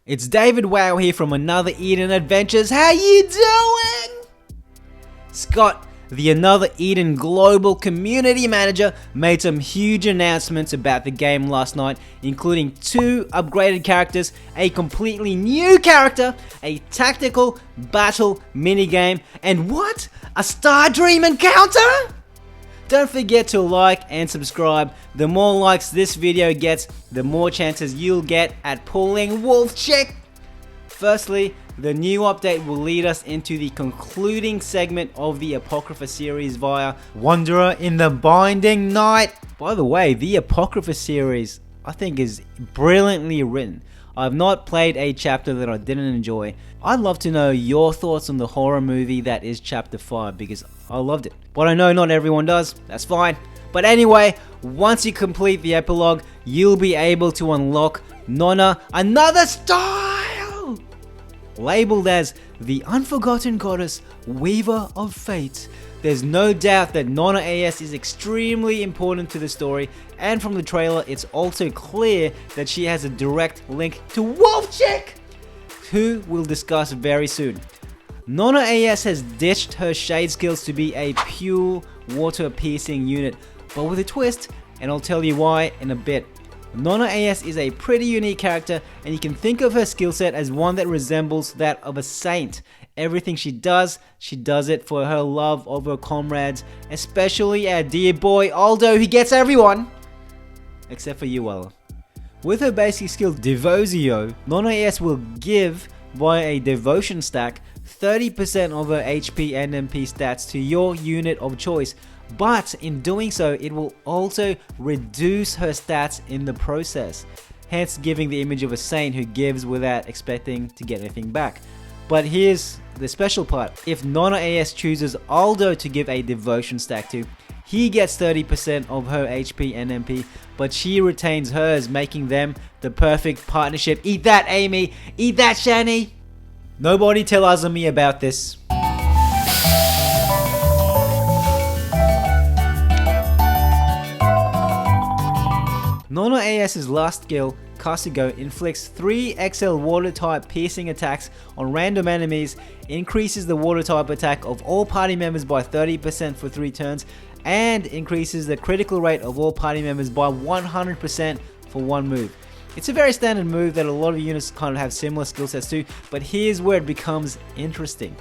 It's David Wow here from Another Eden Adventures. How you doing? Scott, the Another Eden Global Community Manager, made some huge announcements about the game last night, including 2 upgraded characters, a completely new character, a tactical battle minigame, and what? A Star Dream encounter? Don't forget to like and subscribe. The more likes this video gets, the more chances you'll get at pulling Wolf Chick. Firstly, the new update will lead us into the concluding segment of the Apocrypha series via Wanderer in the Binding Night. By the way, the Apocrypha series I think is brilliantly written. I've not played a chapter that I didn't enjoy. I'd love to know your thoughts on the horror movie that is chapter 5 because I loved it. But I know not everyone does, that's fine. But anyway, once you complete the epilogue, you'll be able to unlock Nona, another style! Labeled as the Unforgotten Goddess, Weaver of Fate. There's no doubt that Nona AS is extremely important to the story, and from the trailer it's also clear that she has a direct link to Wolf Chick, who we'll discuss very soon. Nona AS has ditched her shade skills to be a pure water piercing unit, but with a twist, and I'll tell you why in a bit. Nona AS is a pretty unique character, and you can think of her skill set as one that resembles that of a saint. Everything she does it for her love of her comrades, especially our dear boy Aldo, who gets everyone, except for you, Ella. With her basic skill Devotio, Nona AS will give, via a devotion stack, 30% of her HP and MP stats to your unit of choice, but in doing so, it will also reduce her stats in the process, hence giving the image of a saint who gives without expecting to get anything back. But here's the special part. If Nona AS chooses Aldo to give a devotion stack to, he gets 30% of her HP and MP, but she retains hers, making them the perfect partnership. Eat that, Amy! Eat that, Shani! Nobody tell Azumi about this. Nona AS's last skill, Kasugo, inflicts 3 XL water type piercing attacks on random enemies, increases the water type attack of all party members by 30% for 3 turns, and increases the critical rate of all party members by 100% for 1 move. It's a very standard move that a lot of units kind of have similar skill sets to, but here's where it becomes interesting.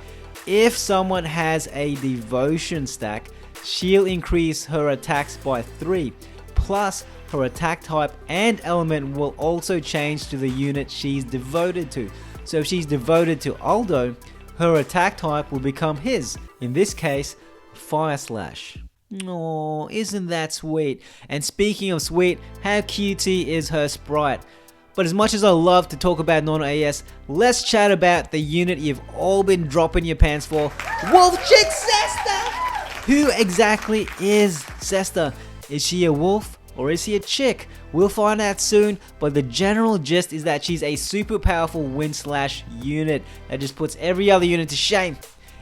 If someone has a devotion stack, she'll increase her attacks by 3, plus her attack type and element will also change to the unit she's devoted to. So if she's devoted to Aldo, her attack type will become his, in this case, Fire Slash. Oh, isn't that sweet? And speaking of sweet, how cutie is her sprite? But as much as I love to talk about Nona AS, let's chat about the unit you've all been dropping your pants for, Wolf Chick Sesta! Who exactly is Sesta? Is she a wolf? Or is she a chick? We'll find out soon, but the general gist is that she's a super powerful wind slash unit that just puts every other unit to shame.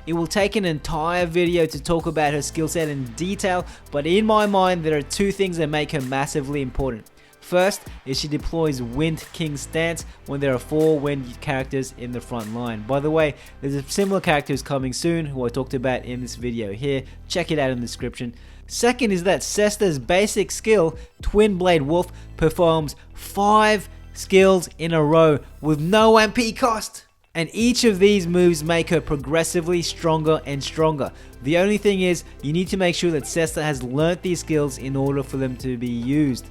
It will take an entire video to talk about her skill set in detail, but in my mind there are 2 things that make her massively important. First is she deploys Wind King stance when there are 4 wind characters in the front line. By the way, there's a similar character who's coming soon who I talked about in this video here. Check it out in the description. Second is that Sesta's basic skill, Twin Blade Wolf, performs 5 skills in a row with no MP cost. And each of these moves make her progressively stronger and stronger. The only thing is, you need to make sure that Sesta has learnt these skills in order for them to be used.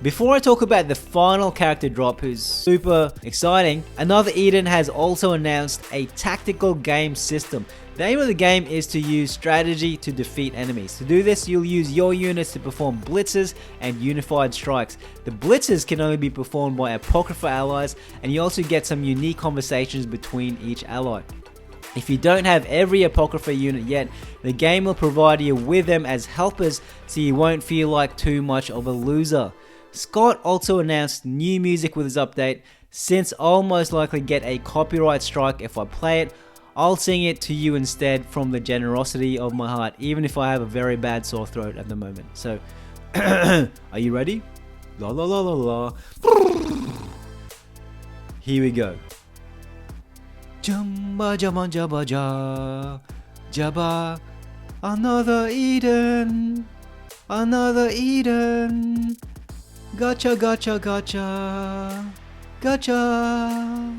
Before I talk about the final character drop, who's super exciting, Another Eden has also announced a tactical game system. The aim of the game is to use strategy to defeat enemies. To do this, you'll use your units to perform blitzes and unified strikes. The blitzes can only be performed by Apocrypha allies, and you also get some unique conversations between each ally. If you don't have every Apocrypha unit yet, the game will provide you with them as helpers so you won't feel like too much of a loser. Scott also announced new music with his update. Since I'll most likely get a copyright strike if I play it, I'll sing it to you instead from the generosity of my heart, even if I have a very bad sore throat at the moment. So, are you ready? La la la la la. Here we go. Jumba jumba jabba ja, jabba, another Eden, another Eden. Gotcha, gotcha, gotcha, gotcha.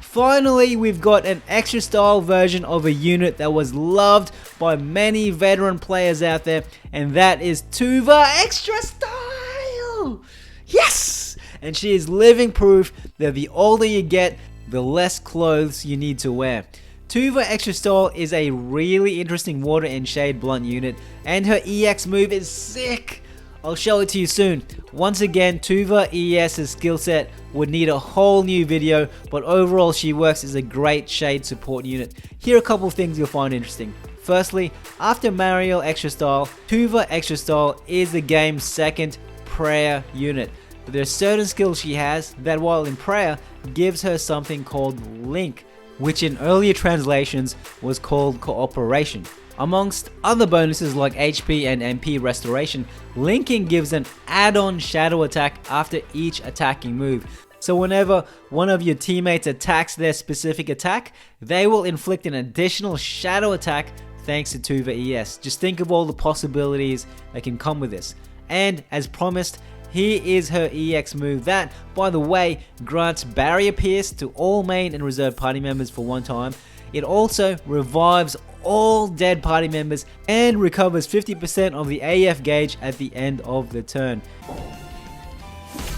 Finally, we've got an extra style version of a unit that was loved by many veteran players out there, and that is Toova Extra Style! Yes! And she is living proof that the older you get, the less clothes you need to wear. Toova Extra Style is a really interesting water and shade blunt unit, and her EX move is sick! I'll show it to you soon. Once again, Toova ES's skill set would need a whole new video, but overall she works as a great shade support unit. Here are a couple of things you'll find interesting. Firstly, after Mariel Extra Style, Toova Extra Style is the game's second prayer unit. But there are certain skills she has that, while in prayer, gives her something called Link, which in earlier translations was called Cooperation. Amongst other bonuses like HP and MP restoration, linking gives an add-on shadow attack after each attacking move. So whenever one of your teammates attacks their specific attack, they will inflict an additional shadow attack thanks to Toova ES. Just think of all the possibilities that can come with this. And as promised, here is her EX move that, by the way, grants Barrier Pierce to all main and reserve party members for one time. It also revives all dead party members and recovers 50% of the AF gauge at the end of the turn.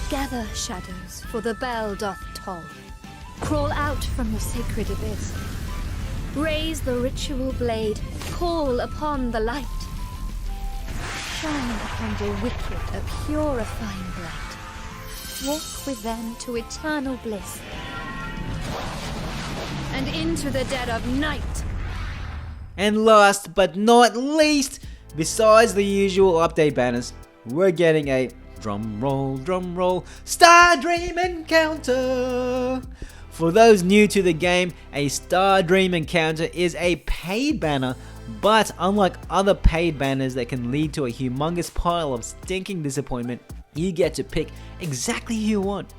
Gather, shadows, for the bell doth toll. Crawl out from your sacred abyss. Raise the ritual blade, call upon the light. Shine upon the wicked a purifying light. Walk with them to eternal bliss. And into the dead of night. And last but not least, besides the usual update banners, we're getting a drum roll, Star Dream Encounter! For those new to the game, a Star Dream Encounter is a paid banner, but unlike other paid banners that can lead to a humongous pile of stinking disappointment, you get to pick exactly who you want.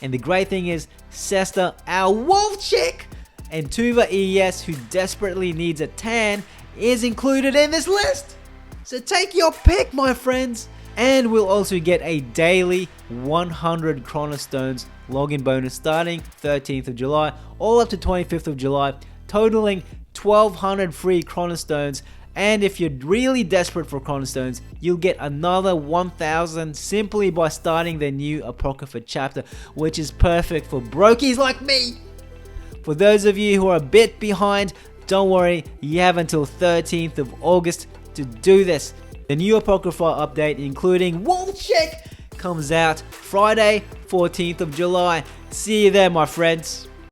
And the great thing is, Sesta, our wolf chick, and Toova ES, who desperately needs a tan, is included in this list. So take your pick, my friends. And we'll also get a daily 100 Chronostones login bonus starting 13th of July, all up to 25th of July, totaling 1200 free Chronostones. And if you're really desperate for Chronostones, you'll get another 1000 simply by starting the new Apocrypha chapter, which is perfect for brokies like me. For those of you who are a bit behind, don't worry, you have until 13th of August to do this. The new Apocrypha update, including Wolf Chick, comes out Friday, 14th of July. See you there, my friends.